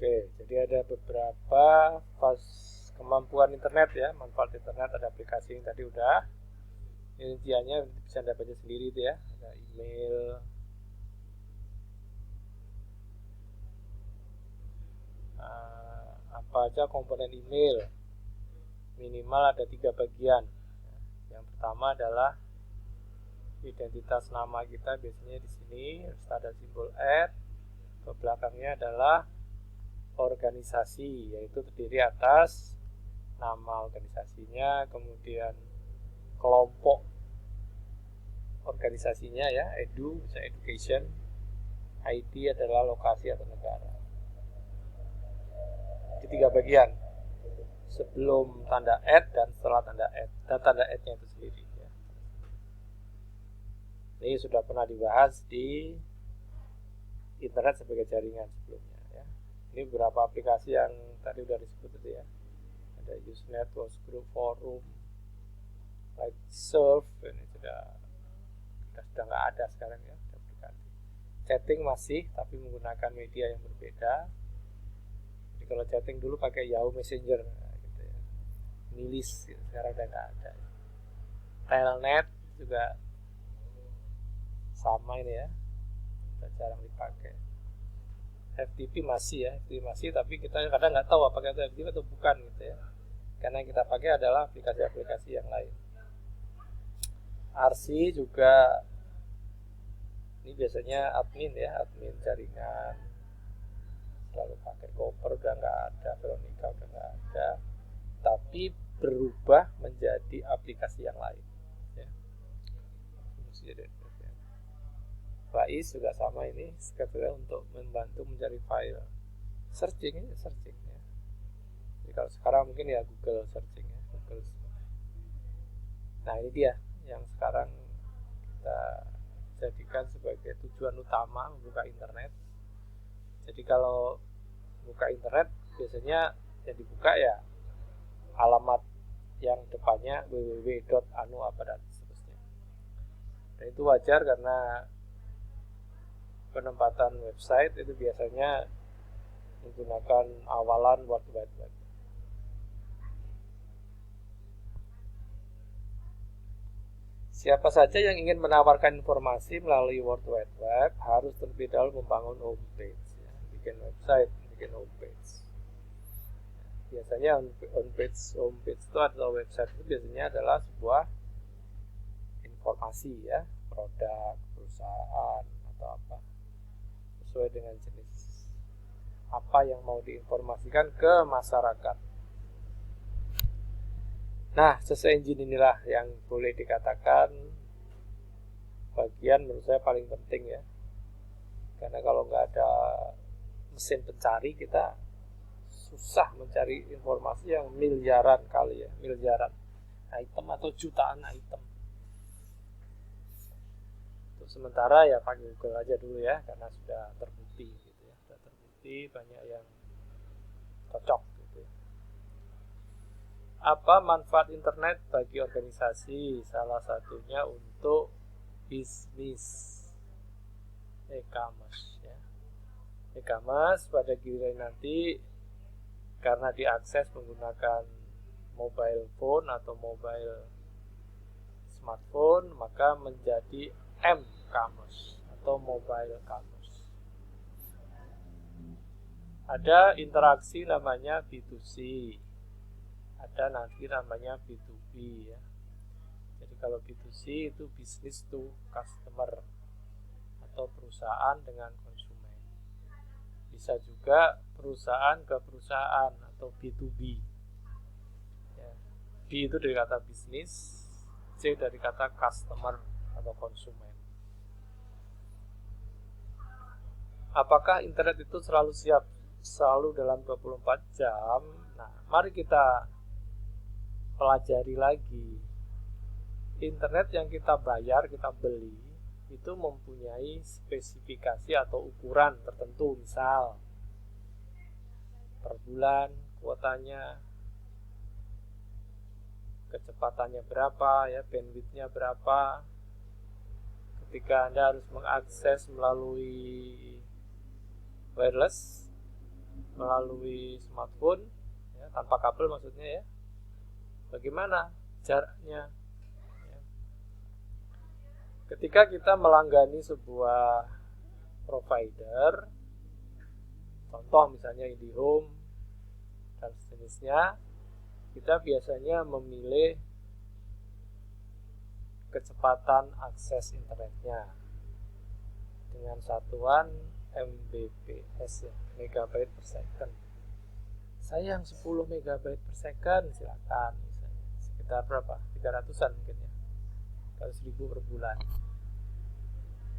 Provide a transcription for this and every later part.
Oke, jadi ada beberapa kemampuan internet ya, manfaat internet, ada aplikasi yang tadi udah. Ini rinciannya bisa Anda baca sendiri itu ya. Ada email, apa aja komponen email. Minimal ada 3 bagian. Yang pertama adalah identitas nama kita, biasanya di sini ada simbol @ ke belakangnya adalah organisasi, yaitu terdiri atas nama organisasinya, kemudian kelompok organisasinya ya, edu, misalnya education, ID adalah lokasi atau negara. Di 3 bagian, sebelum tanda @ dan setelah tanda @ dan tanda @-nya itu sendiri ya. Ini sudah pernah dibahas di internet sebagai jaringan sebelumnya ya. Ini beberapa aplikasi yang tadi sudah disebut tadi ya. Ada Usenet, Workgroup, Forum, Lightsurf, ini sudah nggak ada sekarang ya aplikasi. Chatting masih, tapi menggunakan media yang berbeda. Jadi kalau chatting dulu pakai Yahoo Messenger gitu ya. Milis gitu. Sekarang udah nggak ada. Telnet juga sama ini ya, udah jarang dipakai. FTP masih ya, FTP masih, tapi kita kadang nggak tahu apakah itu FTP atau bukan gitu ya, karena yang kita pakai adalah aplikasi-aplikasi yang lain. RC juga ini biasanya admin ya, admin jaringan, selalu pakai. Koper udah nggak ada, Veronica udah nggak ada, tapi berubah menjadi aplikasi yang lain ya. Faiz juga sama, ini sebetulnya untuk membantu mencari file, searching ya. Jadi kalau sekarang mungkin ya Google searching ya, Google. Nah ini dia yang sekarang kita jadikan sebagai tujuan utama membuka internet. Jadi kalau buka internet biasanya yang dibuka ya alamat yang depannya www.anu apa dan seterusnya. Dan itu wajar karena penempatan website itu biasanya menggunakan awalan World Wide Web. Siapa saja yang ingin menawarkan informasi melalui World Wide Web harus terlebih dahulu membangun homepage ya. Bikin website, bikin homepage. Biasanya homepage itu atau website itu biasanya adalah sebuah informasi ya, produk, perusahaan atau apa, sesuai dengan jenis apa yang mau diinformasikan ke masyarakat. Nah, search engine inilah yang boleh dikatakan bagian menurut saya paling penting ya, karena kalau nggak ada mesin pencari kita susah mencari informasi yang miliaran kali ya, miliaran item atau jutaan item. Untuk sementara ya pakai Google aja dulu ya, karena sudah terbukti gitu ya, sudah terbukti banyak yang cocok gitu ya. Apa manfaat internet bagi organisasi? Salah satunya untuk bisnis, e-commerce ya. E-commerce pada giliran nanti karena diakses menggunakan mobile phone atau mobile smartphone, maka menjadi m-commerce atau mobile commerce. Ada interaksi namanya B2C, ada nanti namanya B2B ya. Jadi kalau B2C itu business to customer atau perusahaan dengan konsumen. Bisa juga perusahaan ke perusahaan atau B2B ya. B itu dari kata bisnis, C dari kata customer atau konsumen. Apakah internet itu selalu siap, selalu dalam 24 jam? Nah, mari kita pelajari lagi. Internet yang kita bayar, kita beli, itu mempunyai spesifikasi atau ukuran tertentu. Misal per bulan kuotanya, kecepatannya berapa ya, bandwidthnya berapa. Ketika Anda harus mengakses melalui wireless, melalui smartphone, ya, tanpa kabel maksudnya ya. Bagaimana jaraknya? Ya. Ketika kita melanggani sebuah provider, contoh misalnya IndiHome dan sejenisnya, kita biasanya memilih kecepatan akses internetnya dengan satuan Mbps ya, megabyte per second. Saya yang 10 megabyte per second silakan, misalnya sekitar berapa? 300-an mungkin ya, 100.000 per bulan.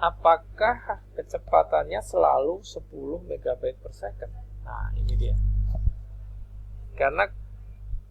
Apakah kecepatannya selalu 10 megabyte per second? Nah, ini dia. Karena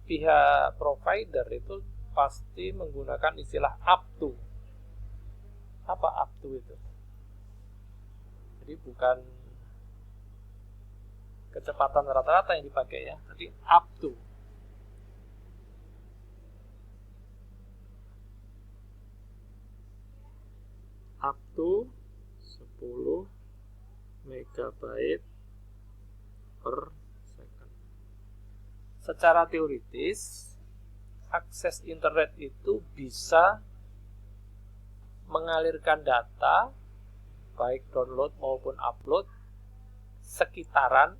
pihak provider itu pasti menggunakan istilah up to. Apa up to itu? Jadi bukan kecepatan rata-rata yang dipakai ya, tapi up to. Up to 10 megabyte per second. Secara teoritis, akses internet itu bisa mengalirkan data, baik download maupun upload, sekitaran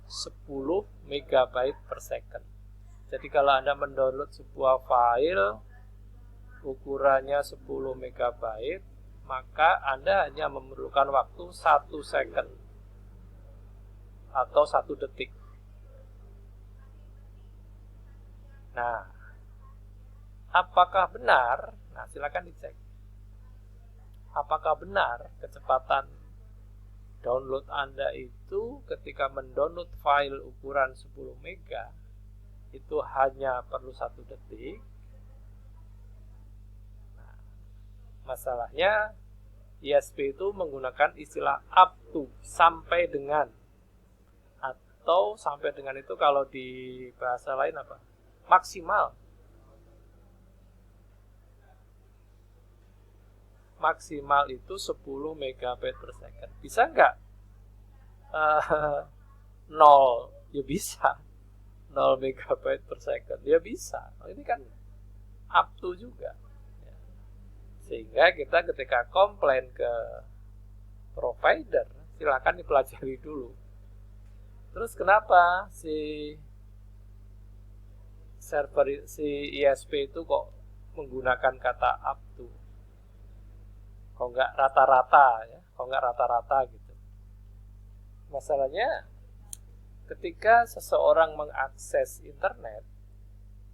10 megabyte per second. Jadi kalau Anda mendownload sebuah file ukurannya 10 megabyte, maka Anda hanya memerlukan waktu 1 second atau 1 detik. Nah, apakah benar? Nah, silakan dicek. Apakah benar kecepatan download Anda itu ketika mendownload file ukuran 10 mega itu hanya perlu 1 detik? Nah, masalahnya ISP itu menggunakan istilah up to, sampai dengan, atau sampai dengan itu kalau di bahasa lain apa? Maksimal. Maksimal itu 10 megabyte per second. Bisa nggak? 0? Ya bisa. 0 megabyte per second. Ya bisa. Ini kan up to juga. Sehingga kita ketika komplain ke provider, silakan dipelajari dulu. Terus kenapa si server, si ISP itu kok menggunakan kata up to? Kok nggak rata-rata ya? Kok nggak rata-rata gitu? Masalahnya ketika seseorang mengakses internet,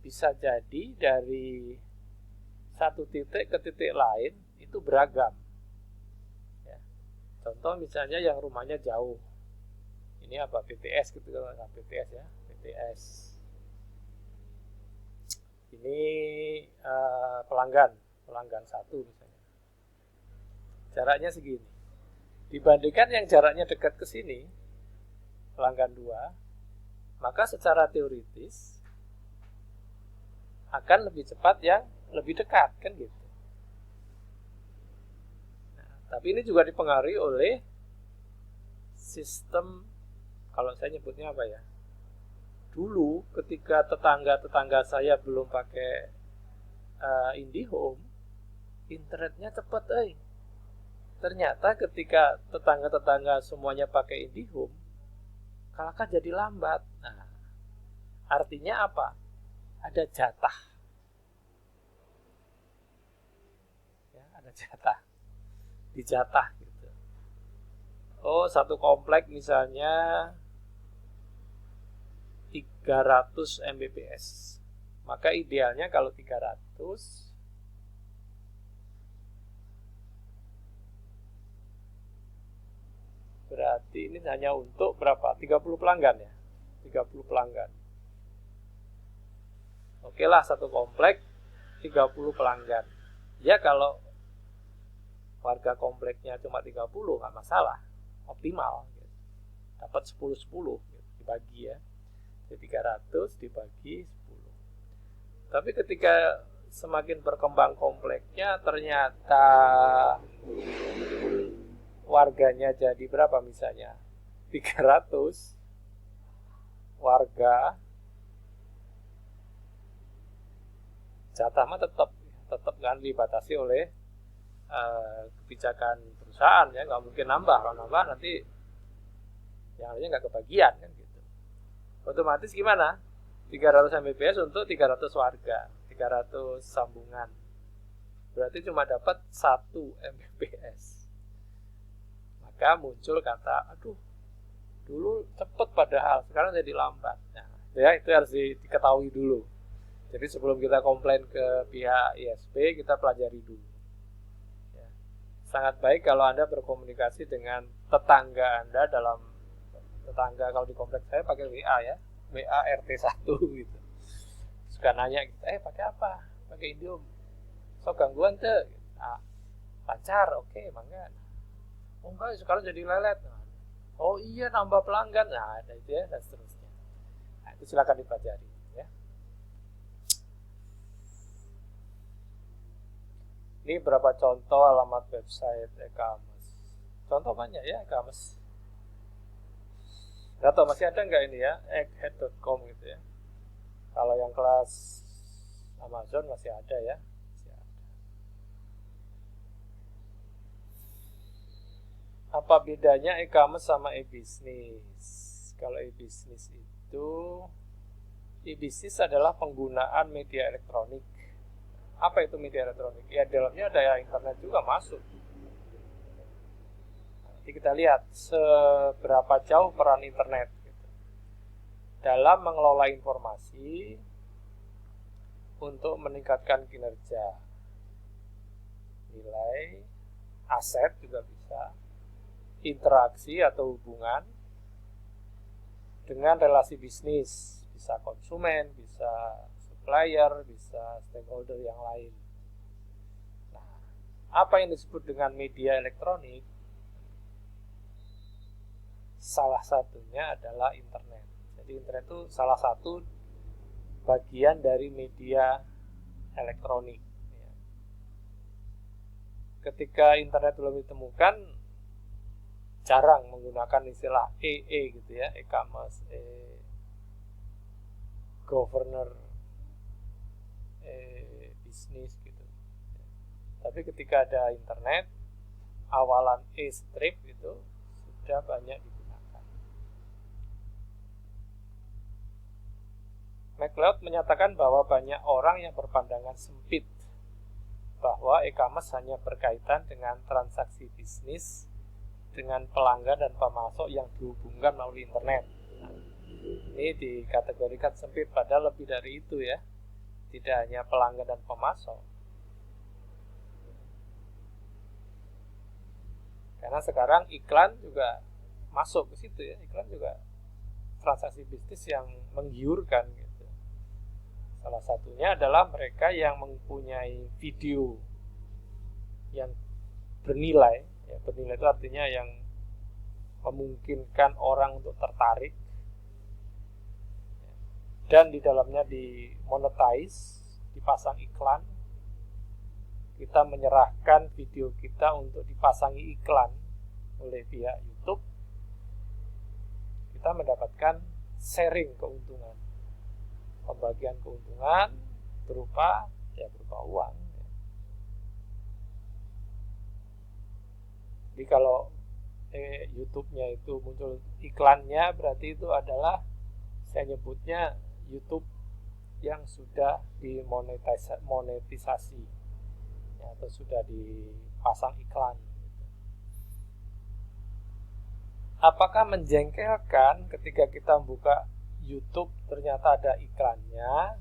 bisa jadi dari satu titik ke titik lain itu beragam. Ya. Contoh misalnya yang rumahnya jauh. Ini apa? BTS gitu kan? Nah, BTS ya, BTS. Ini pelanggan satu misalnya. Jaraknya segini. Dibandingkan yang jaraknya dekat ke sini, pelanggan 2, maka secara teoritis akan lebih cepat yang lebih dekat, kan gitu. Nah, tapi ini juga dipengaruhi oleh sistem, kalau saya nyebutnya apa ya? Dulu ketika tetangga-tetangga saya belum pakai IndiHome, internetnya cepat, Ternyata ketika tetangga-tetangga semuanya pakai IndiHome, kalahkan jadi lambat. Nah, artinya apa? Ada jatah. Ya, ada jatah. Dijatah gitu. Oh, satu komplek misalnya 300 Mbps. Maka idealnya kalau 300, berarti ini hanya untuk berapa? 30 pelanggan ya? 30 pelanggan. Oke lah, satu komplek 30 pelanggan. Ya kalau warga kompleknya cuma 30 nggak masalah, optimal. Dapat 10-10 dibagi ya. Jadi 300 dibagi 10. Tapi ketika semakin berkembang kompleknya, ternyata warganya jadi berapa misalnya? 300, warga, jatah mah tetap kan dibatasi oleh kebijakan perusahaan ya, nggak mungkin nambah. Kalau nambah nanti yang lainnya nggak kebagian kan gitu. Otomatis gimana? 300 Mbps untuk 300 warga, 300 sambungan. Berarti cuma dapat 1 Mbps. Maka muncul kata, aduh, dulu cepet padahal sekarang jadi lambat. Nah, ya itu harus diketahui dulu. Jadi sebelum kita komplain ke pihak ISP, kita pelajari dulu. Ya. Sangat baik kalau Anda berkomunikasi dengan tetangga Anda tetangga kalau di kompleks saya pakai WA ya, WA RT1 gitu. Suka nanya gitu, pakai apa? Pakai Indihome. So gangguan tuh. Nah, lancar, oke, mangga. Oh enggak, sekarang jadi lelet. Oh iya, nambah pelanggan. Nah, ada itu ya, dan seterusnya. Nah, itu silakan dipelajari ya. Ini berapa contoh alamat website e-commerce. Contoh banyak ya e-commerce. Gak tau masih ada nggak ini ya, egghead.com gitu ya. Kalau yang kelas Amazon masih ada ya. Apa bedanya e-commerce sama e-business? Kalau e-business itu, e-business adalah penggunaan media elektronik. Apa itu media elektronik? Ya dalamnya ada internet juga masuk. Nanti kita lihat seberapa jauh peran internet gitu dalam mengelola informasi untuk meningkatkan kinerja, nilai, aset juga bisa, interaksi atau hubungan dengan relasi bisnis, bisa konsumen, bisa supplier, bisa stakeholder yang lain. Nah, apa yang disebut dengan media elektronik? Salah satunya adalah internet. Jadi internet itu salah satu bagian dari media elektronik. Ketika internet belum ditemukan, jarang menggunakan istilah EE gitu ya, e-commerce, governor, bisnis gitu. Tapi ketika ada internet, awalan e-strip itu sudah banyak digunakan. McLeod menyatakan bahwa banyak orang yang berpandangan sempit bahwa e-commerce hanya berkaitan dengan transaksi bisnis dengan pelanggan dan pemasok yang dihubungkan melalui internet. Nah, ini dikategorikan sempit, padahal lebih dari itu ya. Tidak hanya pelanggan dan pemasok. Karena sekarang iklan juga masuk ke situ ya. Iklan juga transaksi bisnis yang menggiurkan gitu. Salah satunya adalah mereka yang mempunyai video yang bernilai. Ya, bernilai itu artinya yang memungkinkan orang untuk tertarik dan di dalamnya dimonetize, dipasang iklan. Kita menyerahkan video kita untuk dipasangi iklan oleh pihak YouTube. Kita mendapatkan sharing keuntungan, pembagian keuntungan berupa uang. Jadi kalau YouTube-nya itu muncul iklannya, berarti itu adalah, saya nyebutnya, YouTube yang sudah dimonetisasi ya, atau sudah dipasang iklan. Apakah menjengkelkan ketika kita buka YouTube ternyata ada iklannya?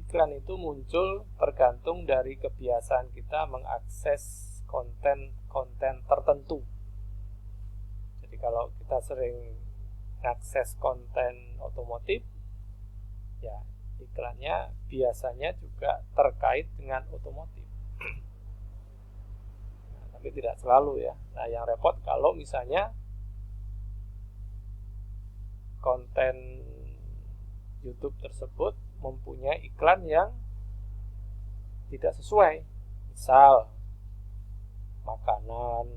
Iklan itu muncul tergantung dari kebiasaan kita mengakses konten tertentu. Jadi kalau kita sering mengakses konten otomotif, ya iklannya biasanya juga terkait dengan otomotif. Nah, tapi tidak selalu ya. Nah, yang repot kalau misalnya konten YouTube tersebut mempunyai iklan yang tidak sesuai. Misal makanan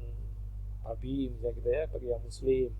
babi misalnya gitu ya, bagi yang muslim,